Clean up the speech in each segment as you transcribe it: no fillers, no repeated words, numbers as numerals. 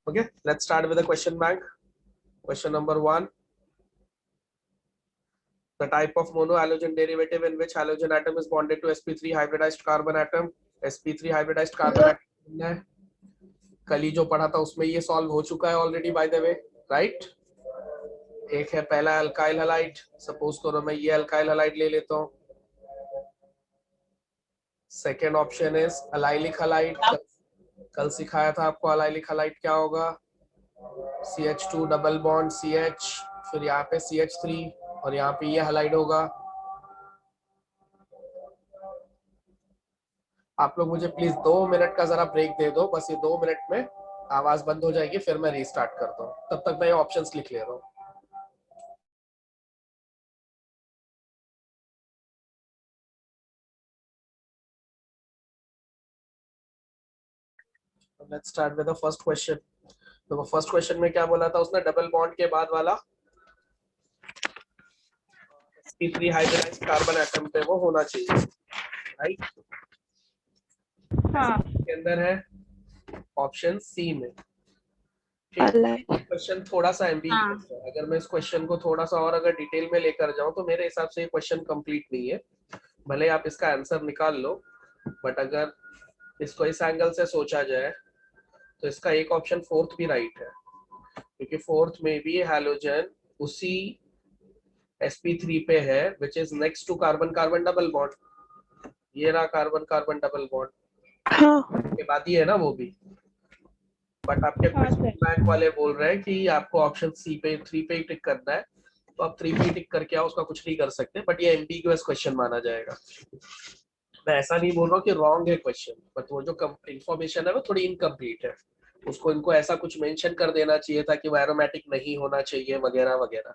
Okay, let's start with the question bank. Question number 1. The type of monohalogen derivative in which halogen atom is bonded to sp3 hybridized carbon atom. sp3 hybridized carbon atom है, कल ही जो पढ़ा था उसमें ये solve हो चुका है already bye the way, right. एक है पहला अल्काइल हैलाइड. सपोज करो मैं ये अल्काइल हैलाइड ले लेता हूँ. Second option is allylic halide. कल सिखाया था आपको अलाइलिक हैलाइड क्या होगा. CH2 डबल बॉन्ड CH, फिर यहाँ पे CH3 और यहाँ पे ये हैलाइड होगा. आप लोग मुझे प्लीज 2 मिनट का जरा ब्रेक दे दो. बस ये 2 मिनट में आवाज बंद हो जाएगी, फिर मैं रीस्टार्ट करता हूँ. तब तक मैं ये ऑप्शंस लिख ले रहा हूँ. Let's start with the first question. तो फर्स्ट क्वेश्चन में क्या बोला था उसने, डबल बॉन्ड के बाद वाला sp3 हाइब्रिडाइज्ड कार्बन एटम पे वो होना चाहिए, राइट. हाँ. के अंदर है ऑप्शन सी में. क्वेश्चन थोड़ा सा एम्बिगुअस है. अगर मैं इस क्वेश्चन को थोड़ा सा और अगर डिटेल में लेकर जाऊं तो मेरे हिसाब से ये क्वेश्चन कंप्लीट नहीं है. भले आप इसका आंसर निकाल लो, बट अगर इसको इस एंगल से सोचा जाए तो इसका एक ऑप्शन फोर्थ भी राइट है, क्योंकि फोर्थ में भी हैलोजन उसी sp3 पे है which is next to carbon carbon double bond. ये रहा कार्बन कार्बन डबल बॉन्ड. हाँ. के बाद ही है ना वो भी. बट आपके क्वेश्चन बैंक वाले बोल रहे हैं कि आपको ऑप्शन सी पे 3 पे ही टिक करना है, तो आप 3 पे टिक करके आओ, उसका कुछ नहीं कर सकते. बट ये एम्बिगुअस क्वेश्चन माना जाएगा. मैं ऐसा नहीं बोल रहा हूँ कि रॉन्ग है क्वेश्चन, बट वो जो इंफॉर्मेशन है वो थोड़ी इनकम्प्लीट है. उसको इनको ऐसा कुछ मेंशन कर देना चाहिए था कि वो एरोमेटिक नहीं होना चाहिए वगैरह वगैरह.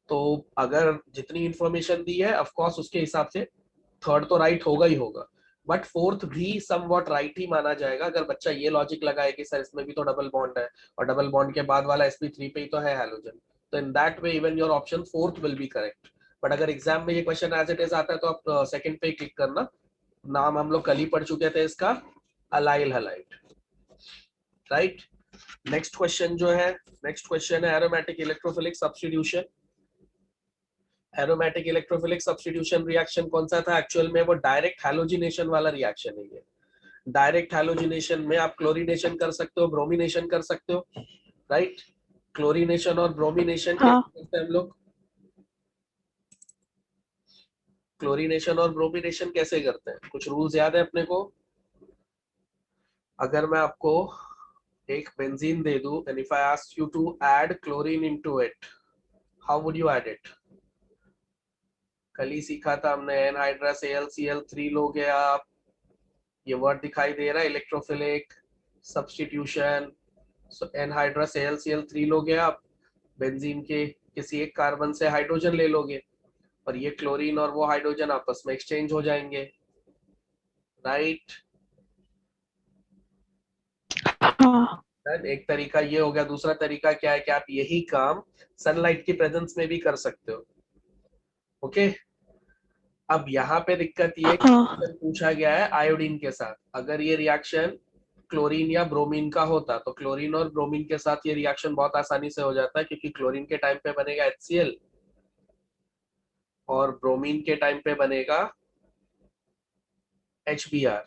तो अगर जितनी इंफॉर्मेशन दी है ऑफ कोर्स उसके हिसाब से थर्ड तो राइट होगा ही होगा, बट फोर्थ भी समवॉट राइट ही माना जाएगा अगर बच्चा ये लॉजिक लगाए कि सर इसमें भी तो डबल बॉन्ड है और डबल बॉन्ड के बाद वाला sp3 पे ही तो है हैलोजन. तो in that way even your option fourth will be correct. But अगर एग्जाम में ये क्वेश्चन एज इट इज आता है तो आप सेकंड पे क्लिक करना. नाम हम लोग कल ही पढ़ चुके थे इसका, allyl halide, right. Next question जो है, नेक्स्ट क्वेश्चन है aromatic electrophilic substitution. Aromatic electrophilic substitution reaction कौन सा था एक्चुअल में, वो डायरेक्ट हैलोजिनेशन वाला रिएक्शन है. ये डायरेक्ट हैलोजिनेशन में आप क्लोरीनेशन कर सकते हो, ब्रोमिनेशन कर सकते हो, राइट. क्लोरीनेशन और ब्रोमिनेशन करते हैं हम लोग. क्लोरीनेशन और ब्रोमिनेशन कैसे करते हैं, कुछ रूल्स याद है अपने को. अगर मैं आपको एक बेंजीन दे दूं and if I ask you to add chlorine into it, how would you add it? कल ही सीखा था हमने एनहाइड्रस AlCl3 लोगे आप. ये वर्ड दिखाई दे रहा है इलेक्ट्रोफिलिक सब्स्टिट्यूशन. सो एनहाइड्रस AlCl3 लोगे आप, बेंजीन के किसी एक कार्बन से हाइड्रोजन ले लोगे और ये क्लोरीन और वो हाइड्रोजन आपस में एक्सचेंज हो जाएंगे, राइट. हाँ. एक तरीका ये हो गया. दूसरा तरीका क्या है कि आप यही काम सनलाइट की प्रेजेंस में भी कर सकते हो. ओके. अब यहाँ पे दिक्कत ये पूछा गया है आयोडीन के साथ. अगर ये रिएक्शन क्लोरीन या ब्रोमीन का होता तो क्लोरीन और ब्रोमीन के साथ ये रिएक्शन बहुत आसानी से हो जाता है, क्योंकि क्लोरीन के टाइम पे बनेगा HCl और ब्रोमीन के टाइम पे बनेगा HBr.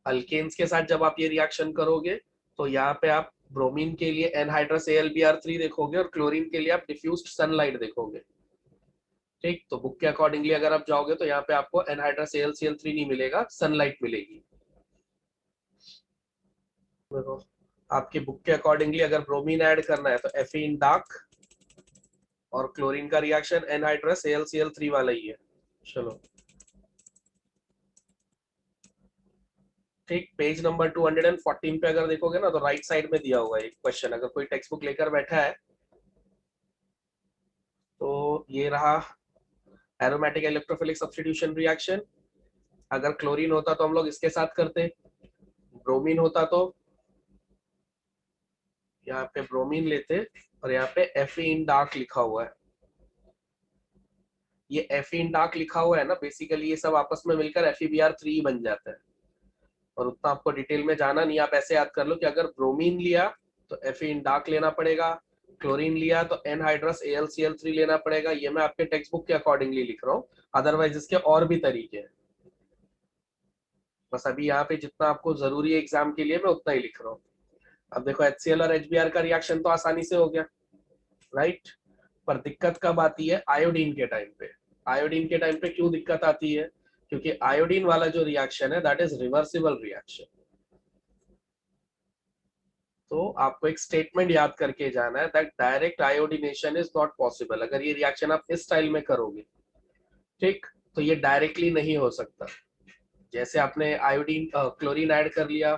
अल्केन्स के साथ जब आप ये रिएक्शन करोगे तो यहाँ पे आप ब्रोमीन के लिए एनहाइड्रस AlBr3 देखोगे और क्लोरीन के लिए आप डिफ्यूज्ड सनलाइट देखोगे, ठीक. तो बुक के अकॉर्डिंगली अगर आप जाओगे तो यहाँ पे आपको एनहाइड्रस AlCl3 नहीं मिलेगा, सनलाइट मिलेगी. आपकी बुक के अकॉर्डिंगली अगर ब्रोमीन ऐड करना है तो Fe इन डार्क और क्लोरीन का रिएक्शन एनहाइड्रस AlCl3 वाला ही है. चलो ठीक. पेज नंबर 214 पे अगर देखोगे ना तो राइट साइड में दिया हुआ है एक क्वेश्चन. अगर कोई टेक्स्ट बुक लेकर बैठा है तो ये रहा एरोमेटिक इलेक्ट्रोफिलिक सब्स्टिट्यूशन रिएक्शन. अगर क्लोरीन होता तो हम लोग इसके साथ करते, ब्रोमीन होता तो यहाँ पे ब्रोमीन लेते और यहाँ पे Fe इन डार्क लिखा हुआ है. ये Fe इन डार्क लिखा हुआ है ना, बेसिकली ये सब आपस में मिलकर FeBr3 बन जाता है. और उतना आपको डिटेल में जाना नहीं, आप ऐसे याद कर लो कि अगर ब्रोमीन लिया तो एफिन डार्क लेना पड़ेगा, क्लोरीन लिया तो एनहाइड्रस AlCl3 लेना पड़ेगा। ये मैं आपके टेक्स्ट बुक के अकॉर्डिंगली लिख रहा हूँ, अदरवाइज इसके और भी तरीके हैं। बस अभी यहाँ पे जितना आपको जरूरी है एग्जाम के लिए मैं उतना ही लिख रहा हूँ। अब देखो HCl और HBr का रिएक्शन तो आसानी से हो गया, राइट। पर दिक्कत कब आती है? आयोडीन के टाइम पे। आयोडीन के टाइम पे क्यों दिक्कत आती है? क्योंकि आयोडीन वाला जो रिएक्शन है दैट इज रिवर्सिबल रिएक्शन। तो आपको एक स्टेटमेंट याद करके जाना है that direct iodination is not possible. अगर ये रिएक्शन आप इस स्टाइल में करोगे, ठीक, तो ये डायरेक्टली नहीं हो सकता। जैसे आपने आयोडीन क्लोरीन ऐड कर लिया,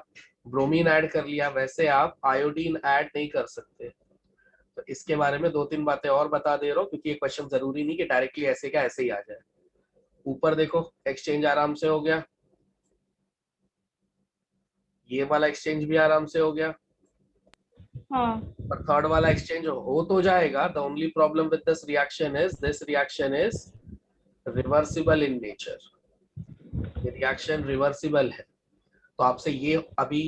ब्रोमीन ऐड कर लिया, वैसे आप आयोडीन ऐड नहीं कर सकते। तो इसके बारे में 2-3 बातें और बता दे रहा हूँ, क्योंकि ये क्वेश्चन जरूरी नहीं कि डायरेक्टली ऐसे का ऐसे ही आ जाए। ऊपर देखो एक्सचेंज आराम से हो गया, ये वाला एक्सचेंज भी आराम से हो गया, हाँ। पर थर्ड वाला एक्सचेंज हो तो जाएगा। The only problem with this reaction is reversible in nature. ये रिएक्शन रिवर्सिबल है। तो आपसे ये अभी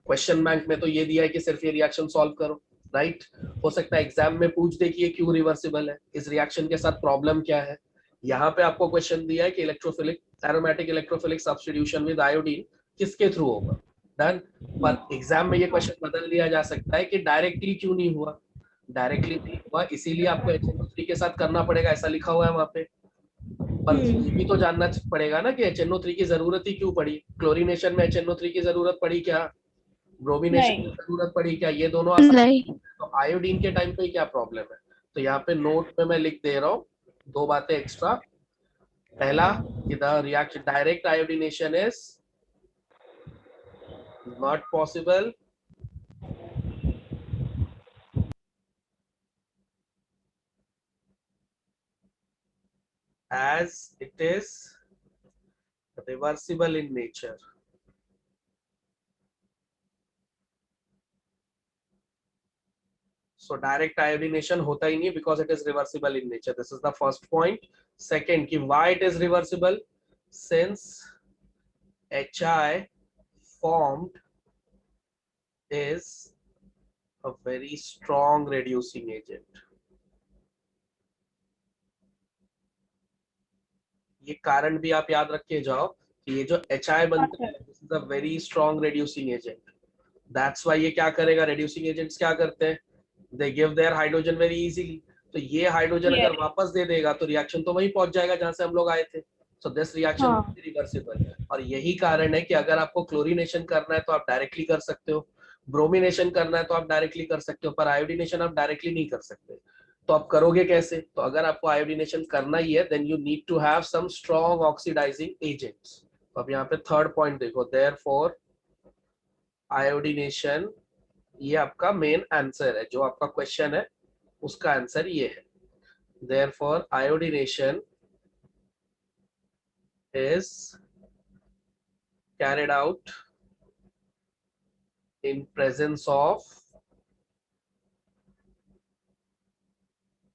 क्वेश्चन बैंक में तो ये दिया है कि सिर्फ ये रिएक्शन सॉल्व करो, राइट। हो सकता है एग्जाम में पूछ दे कि ये क्यों रिवर्सिबल है, इस रिएक्शन के साथ प्रॉब्लम क्या है। यहाँ पे आपको क्वेश्चन दिया है कि electrophilic aromatic electrophilic substitution with iodine किसके थ्रू होगा, डन। पर एग्जाम में ये क्वेश्चन बदल दिया जा सकता है कि डायरेक्टली क्यों नहीं हुआ। डायरेक्टली नहीं हुआ इसीलिए आपको HNO3 के साथ करना पड़ेगा, ऐसा लिखा हुआ है वहां पे। पर ये भी तो जानना पड़ेगा ना कि HNO3 की जरूरत ही क्यों पड़ी। क्लोरीनेशन में HNO3 की जरूरत पड़ी क्या? ब्रोमिनेशन में जरूरत पड़ी क्या? ये दोनों आसान। नहीं। तो आयोडीन के टाइम पे क्या प्रॉब्लम है? तो यहाँ पे नोट में मैं लिख दे रहा हूँ 2 बातें एक्स्ट्रा। पहला कि the reaction direct iodination is not possible as it is reversible in nature. So direct iodination होता ही नहीं because it is reversible in nature. This is the first point. Second कि why it is reversible? Since HI formed is a very strong reducing agent. ये कारण भी आप याद रख के जाओ कि ये जो HI बनता है this is a very strong reducing agent. That's why ये क्या करेगा, reducing agents क्या करते हैं, they give their hydrogen very easily. तो ये हाइड्रोजन अगर वापस दे देगा तो रिएक्शन तो वहीं पहुंच जाएगा जहां से हम लोग आए थे। So this reaction reversible. और यही कारण है कि अगर आपको क्लोरीनेशन करना है तो आप डायरेक्टली कर सकते हो, ब्रोमिनेशन करना है तो आप डायरेक्टली कर सकते हो, पर आयोडीनेशन आप डायरेक्टली नहीं कर सकते। तो आप करोगे कैसे? तो अगर आपको आयोडीनेशन करना ही है then you need to have some strong oxidising agents. तो अब यहाँ पे थर्ड पॉइंट देखो, देयरफॉर आयोडीनेशन, ये आपका मेन आंसर है, जो आपका क्वेश्चन है उसका आंसर ये है। Therefore, iodination is carried out in presence of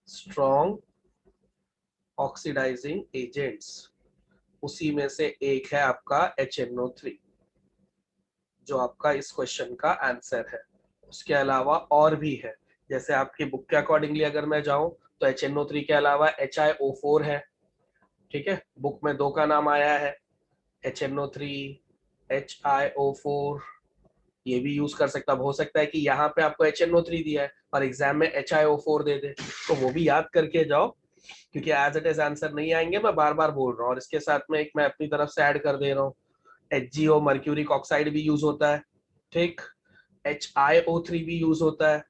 strong oxidizing agents. उसी में से एक है आपका HNO3, जो आपका इस क्वेश्चन का आंसर है। उसके अलावा और भी है, जैसे आपकी बुक के अकॉर्डिंगली अगर मैं जाऊं तो HNO3 के अलावा HiO4 है, ठीक है। बुक में 2 का नाम आया है, HNO3, HiO4, ये भी यूज कर सकता। अब हो सकता है कि यहाँ पे आपको HNO3 दिया है और एग्जाम में HiO4 दे दे, तो वो भी याद करके जाओ, क्योंकि एज इट इज आंसर नहीं आएंगे, मैं बार बार बोल रहा हूँ। और इसके साथ में एक मैं अपनी तरफ से ऐड कर दे रहा हूँ, HgO मर्क्यूरिक ऑक्साइड भी यूज होता है, ठीक, HiO3 भी यूज होता है।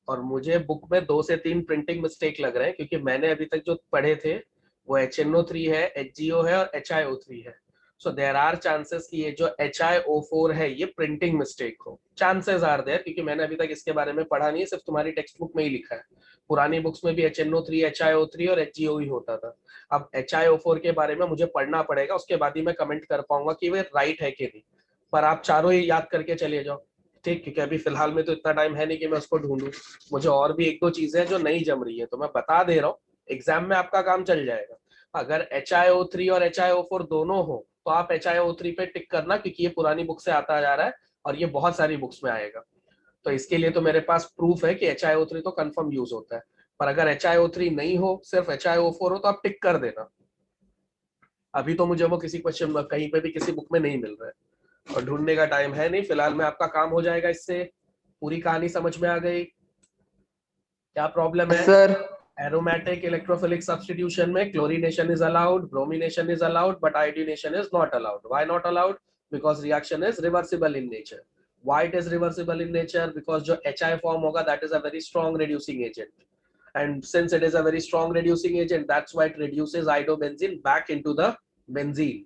और मुझे बुक में 2 से 3 प्रिंटिंग मिस्टेक लग रहे हैं, क्योंकि मैंने अभी तक जो पढ़े थे वो HNO3 है, HgO है और HiO3 है। सो देयर आर चांसेस कि ये जो HiO4 है ये प्रिंटिंग मिस्टेक हो, चांसेस आर देयर, क्योंकि मैंने अभी तक इसके बारे में पढ़ा नहीं है, सिर्फ तुम्हारी टेक्स्ट बुक में ही लिखा है। पुरानी बुक्स में भी HNO3, HiO3 और HgO ही होता था। अब HiO4 के बारे में मुझे पढ़ना पड़ेगा, उसके बाद ही मैं कमेंट कर पाऊंगा कि वे राइट है कि नहीं। पर आप चारों ही याद करके चले जाओ, ठीक, क्योंकि अभी फिलहाल में तो इतना टाइम है नहीं कि मैं उसको ढूंढूं, मुझे और भी एक दो चीजें हैं जो नहीं जम रही है, तो मैं बता दे रहा हूँ, एग्जाम में आपका काम चल जाएगा। अगर HiO3 और HiO4 दोनों हो तो आप HiO3 पे टिक करना, क्योंकि ये पुरानी बुक से आता जा रहा है और ये बहुत सारी बुक्स में आएगा। तो इसके लिए तो मेरे पास प्रूफ है कि HiO3 तो कंफर्म यूज होता है। पर अगर HiO3 नहीं हो, सिर्फ HiO4 हो, तो आप टिक कर देना। अभी तो मुझे वो किसी क्वेश्चन कहीं पे भी किसी बुक में नहीं मिल रहा है, और ढूंढने का टाइम है नहीं। फिलहाल में आपका काम हो जाएगा इससे। पूरी कहानी समझ में आ गई? क्या प्रॉब्लम है? सर एरोमेटिक इलेक्ट्रोफिलिक सब्स्टिट्यूशन में chlorination is allowed, bromination is allowed, but iodination is not allowed. Why not allowed? Because reaction is reversible in nature. Why it is reversible in nature? Because जो HI form होगा, that is a very strong reducing agent, and since it is a very strong reducing agent, that's why it reduces iodobenzene back into the benzene.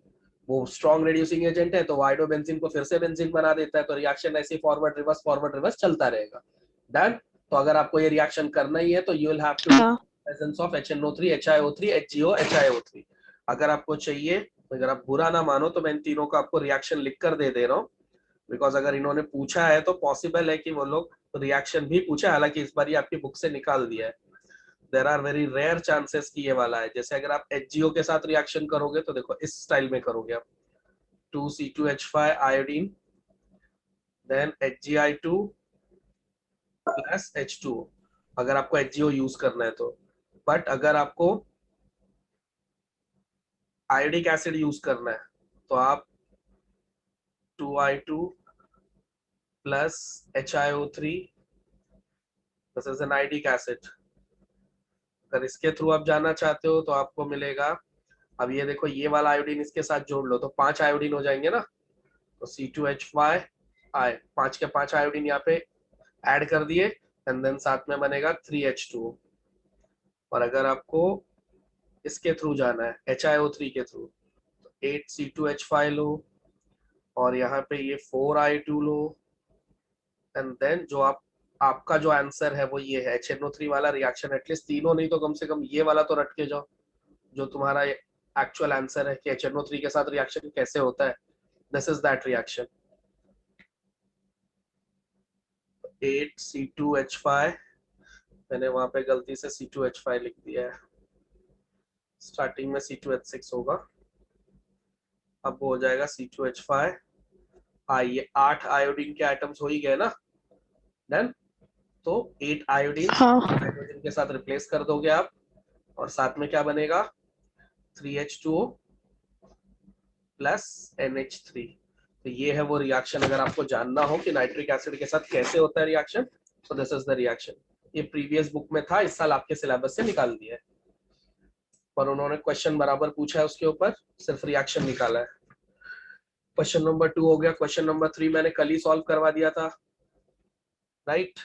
वो strong reducing agent है, तो वो iodobenzene को फिर से benzene बना देता है, तो रिएक्शन ऐसे फॉरवर्ड रिवर्स चलता रहेगा। डन? तो अगर आपको ये रिएक्शन करना ही है तो you will have to presence of HNO3, HiO3, HgO, HiO3। अगर आपको चाहिए, अगर आप बुरा ना मानो, तो मैं इन तीनों का आपको रिएक्शन लिख कर दे रहा हूँ, बिकॉज अगर इन्होंने पूछा है तो पॉसिबल है कि वो लोग रिएक्शन भी पूछे, हालांकि इस बार ये आपकी बुक से निकाल दिया है। There are very rare chances कि ये वाला है। जैसे अगर आप HgO के साथ रिएक्शन करोगे तो देखो इस स्टाइल में करोगे आप, 2C2H5 iodine, then HgI2 plus H2O, अगर आपको HgO यूज करना है तो। बट अगर आपको आयोडिक एसिड यूज करना है तो आप 2I2 plus HiO3, this is an iodic acid. अगर इसके थ्रू आप जाना चाहते हो तो आपको मिलेगा, अब ये देखो ये वाला आयोडीन इसके साथ जोड़ लो तो 5 आयोडीन हो जाएंगे ना, तो C2H5 आए, 5 के 5 आयोडीन यहाँ पे ऐड कर दिए, एंड देन साथ में बनेगा 3H2। और अगर आपको इसके थ्रू जाना है HiO3 के थ्रू, तो 8C2H5 लो, और यहाँ पे ये 4I2 लो, एंड देन जो आपका जो आंसर है वो ये है HNO3 वाला रिएक्शन। एटलीस्ट तीनों नहीं तो कम से कम ये वाला तो रट के जाओ, जो तुम्हारा एक्चुअल आंसर है कि HNO3 के साथ रिएक्शन कैसे होता है। This is that reaction. 8C2H5, मैंने वहां पे गलती से C2H5 लिख दिया है, स्टार्टिंग में C2H6 होगा, अब वो हो जाएगा C2H5। ये 8 आयोडीन के आइटम्स हो ही गए ना, डन। तो 8 आयोडीन हाइड्रोजन के साथ रिप्लेस कर दोगे आप, और साथ में क्या बनेगा, 3H2O प्लस NH3। तो ये है वो रिएक्शन। अगर आपको जानना हो कि नाइट्रिक एसिड के साथ कैसे होता है reaction, so this is the reaction. ये प्रीवियस बुक में था, इस साल आपके सिलेबस से निकाल दिया है, पर उन्होंने क्वेश्चन बराबर पूछा है उसके ऊपर, सिर्फ रिएक्शन निकाला है। क्वेश्चन नंबर 2 हो गया। क्वेश्चन नंबर 3 मैंने कल ही सॉल्व करवा दिया था, राइट?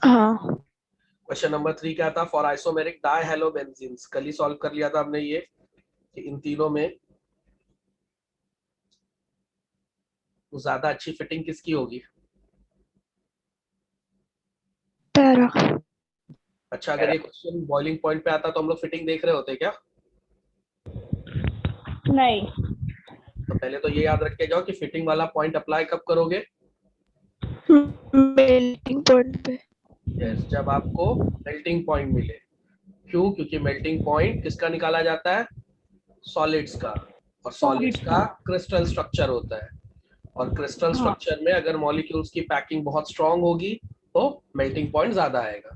हाँ। क्वेश्चन नंबर 3 क्या था? फॉर आइसोमेरिक डाइहेलोबेंजीन्स, कल ही सॉल्व कर लिया था हमने ये, कि इन तीनों में ज्यादा अच्छी फिटिंग किसकी होगी? पैरा। अच्छा, अगर ये क्वेश्चन बॉइलिंग पॉइंट पे आता तो हम लोग फिटिंग देख रहे होते क्या? नहीं। तो पहले तो ये याद रख के जाओ कि फिटिंग वाला पॉइंट अप्लाई कब करोगे? मेल्टिंग पॉइंट पे। यस, जब आपको मेल्टिंग पॉइंट मिले। क्यों? क्योंकि मेल्टिंग पॉइंट किसका निकाला जाता है? सॉलिड्स का, और सॉलिड्स का क्रिस्टल स्ट्रक्चर होता है, और क्रिस्टल स्ट्रक्चर में अगर मॉलिक्यूल्स की पैकिंग बहुत स्ट्रांग होगी तो मेल्टिंग पॉइंट ज्यादा आएगा।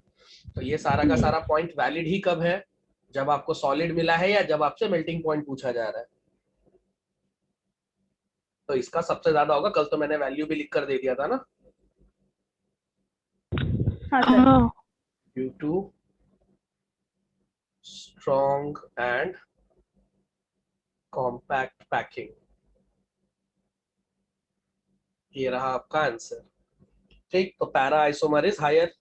तो ये सारा का सारा पॉइंट वैलिड ही कब है? जब आपको सॉलिड मिला है या जब आपसे मेल्टिंग पॉइंट पूछा जा रहा है। तो इसका सबसे ज्यादा होगा। कल तो मैंने वैल्यू भी लिख कर दे दिया था ना, due to strong and compact packing. ये रहा आपका आंसर। ठीक, तो पैरा आइसोमर इज हायर।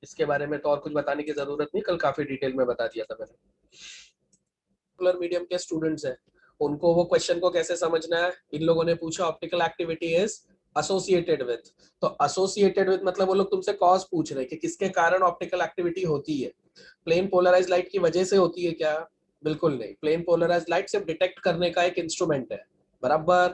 इसके बारे में तो और कुछ बताने की जरूरत नहीं, कल काफी डिटेल में बता दिया था मैंने। रेगुलर मीडियम के स्टूडेंट्स हैं, उनको वो क्वेश्चन को कैसे समझना है। इन लोगों ने पूछा optical activity is associated with. तो एसोसिएटेड विथ मतलब वो लोग तुमसे कॉज पूछ रहे हैं कि किसके कारण ऑप्टिकल एक्टिविटी होती है। प्लेन पोलराइज लाइट की वजह से होती है क्या? बिल्कुल नहीं। प्लेन पोलराइज लाइट सिर्फ डिटेक्ट करने का एक इंस्ट्रूमेंट है, बराबर।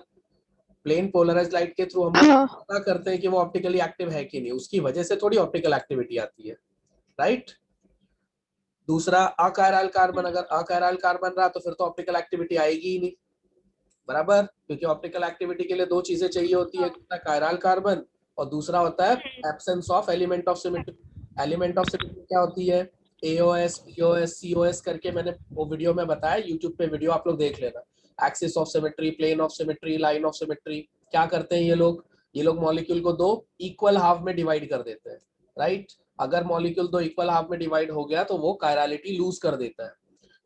प्लेन पोलराइज लाइट के थ्रू हम लोग हाँ पता करते हैं कि वो ऑप्टिकली एक्टिव है कि नहीं, उसकी वजह से थोड़ी ऑप्टिकल एक्टिविटी आती है, राइट। दूसरा, अकायरल कार्बन, अगर अकायरल कार्बन रहा तो फिर तो ऑप्टिकल एक्टिविटी आएगी ही नहीं, बराबर, क्योंकि ऑप्टिकल एक्टिविटी के लिए दो चीजें चाहिए होती है, कायरल कार्बन और दूसरा होता है absence of element of symmetry. Element of symmetry क्या होती है? एओएस, पीओएस, सीओएस करके मैंने वो वीडियो में बताया, यूट्यूब पे वीडियो आप लोग देख लेना। Axis of symmetry, plane of symmetry, line of symmetry. क्या करते हैं ये लोग? ये लोग मॉलिक्यूल को दो इक्वल हाफ में डिवाइड कर देते हैं, राइट। अगर मॉलिक्यूल दो इक्वल हाफ में डिवाइड हो गया तो वो कायरलिटी लूज कर देता है,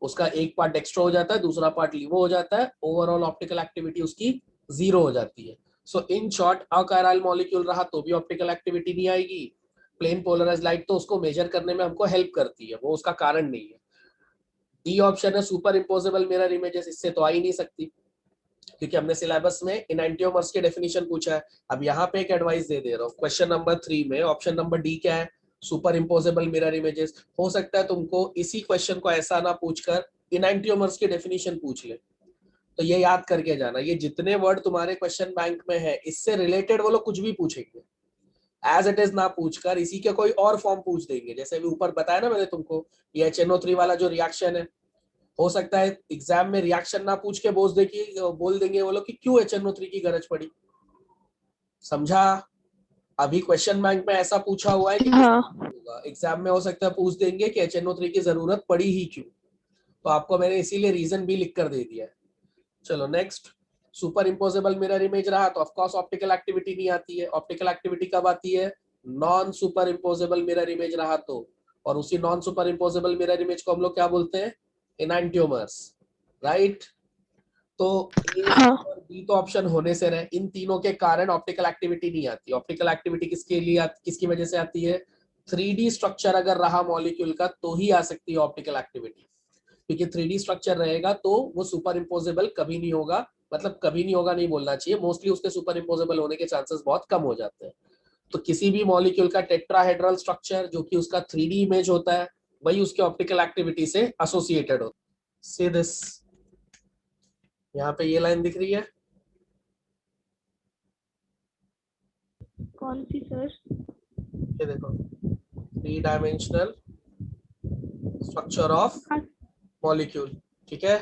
उसका एक पार्ट डेक्स्ट्रो हो जाता है, दूसरा पार्ट लिवो हो जाता है, ओवरऑल ऑप्टिकल एक्टिविटी उसकी जीरो हो जाती है। सो इन शॉर्ट, अकायरल मॉलिक्यूल रहा तो भी ऑप्टिकल एक्टिविटी नहीं आएगी। प्लेन पोलराइज लाइट तो उसको मेजर करने में हमको हेल्प करती है, वो उसका कारण नहीं है। डी ऑप्शन है सुपर इम्पोजेबल मिरर इमेजेस, इससे तो आ ही नहीं सकती, क्योंकि हमने सिलेबस में इनैंटियोमर्स की डेफिनेशन पूछा है। अब यहाँ पे एक एडवाइस दे रहा हूँ, क्वेश्चन नंबर 3 में ऑप्शन नंबर डी क्या है? Super imposable mirror images. हो सकता है तुमको इसी क्वेश्चन को ऐसा ना पूछकर इनैंटियोमर्स की डेफिनेशन पूछ ले, तो ये याद करके जाना, ये जितने वर्ड तुम्हारे क्वेश्चन बैंक में है इससे रिलेटेड वो लोग कुछ भी पूछेंगे, एज इट इज ना पूछकर इसी के कोई और फॉर्म पूछ देंगे। जैसे अभी ऊपर बताया ना मैंने तुमको, ये HNO3 वाला जो रिएक्शन है, हो सकता है एग्जाम में रिएक्शन ना पूछ के बोल देंगे वो लोग कि क्यों HNO3 की गरज पड़ी। समझा? अभी क्वेश्चन बैंक में ऐसा पूछा हुआ है कि हाँ एग्जाम में हो सकता है पूछ देंगे कि HNO3 की जरूरत पड़ी ही क्यों। तो आपको मैंने इसीलिए रीजन भी लिख कर दे दिया है। चलो next, super imposable mirror image रहा तो ऑफकोर्स ऑप्टिकल एक्टिविटी नहीं आती है। ऑप्टिकल एक्टिविटी कब आती है? Non super imposable mirror image रहा तो। और उसी non super imposable mirror image को हम लोग क्या बोलते हैं? Enantiomers, right. तो ए हाँ और बी तो ऑप्शन होने से रहे, इन तीनों के कारण ऑप्टिकल एक्टिविटी नहीं आती। ऑप्टिकल एक्टिविटी किसकी वजह से आती है? 3D स्ट्रक्चर अगर रहा मॉलिक्यूल का तो ही आ सकती है ऑप्टिकल एक्टिविटी, क्योंकि 3D स्ट्रक्चर रहेगा तो वो सुपर इम्पोजेबल कभी नहीं होगा। मतलब कभी नहीं होगा नहीं बोलना चाहिए, मोस्टली उसके सुपर इम्पोजेबल होने के चांसेस बहुत कम हो जाते हैं। तो किसी भी मॉलिक्यूल का टेट्राहेड्रल स्ट्रक्चर जो कि उसका 3D इमेज होता है, वही उसके ऑप्टिकल एक्टिविटी से एसोसिएटेड होता है। सी दिस, यहाँ पे ये लाइन दिख रही है, कौन सी सर? ये देखो, 3 डायमेंशनल स्ट्रक्चर ऑफ मॉलिक्यूल, ठीक है।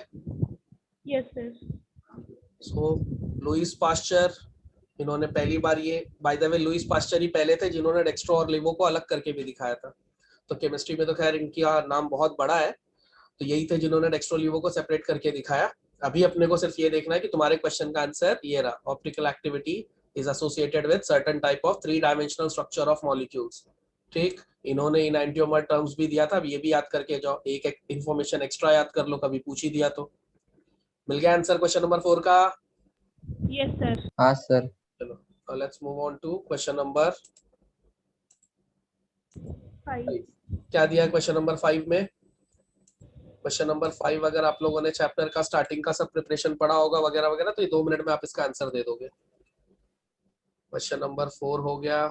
Yes sir. So Louis Pasteur, इन्होंने पहली बार ये, by the way Louis Pasteur ही पहले थे जिन्होंने डेक्स्ट्रो और लिवो को अलग करके भी दिखाया था। तो केमिस्ट्री में तो खैर इनका नाम बहुत बड़ा है, तो यही थे जिन्होंने डेक्स्ट्रो लिवो को सेपरेट करके दिखाया। अभी अपने को सिर्फ ये देखना है कि तुम्हारे क्वेश्चन का आंसर ये रहा, optical activity is associated with certain type of 3 dimensional structure of molecules. ठीक, इन्होंने इनैंटियोमर टर्म्स भी दिया था, अब ये भी याद करके जाओ, एक इन्फॉर्मेशन एक्स्ट्रा याद कर लो, कभी पूछ ही दिया तो। मिल गया आंसर क्वेश्चन नंबर 4 का? Yes sir. हाँ सर। चलो let's move on to question number 5। क्या दिया है क्वेश्चन नंबर 5 में? क्वेश्चन नंबर 5 अगर आप लोगों ने चैप्टर का स्टार्टिंग का सब प्रिपरेशन पढ़ा होगा वगैरह वगैरह, तो ये 2 मिनट में आप इसका आंसर दे दोगे। क्वेश्चन नंबर 4 हो गया,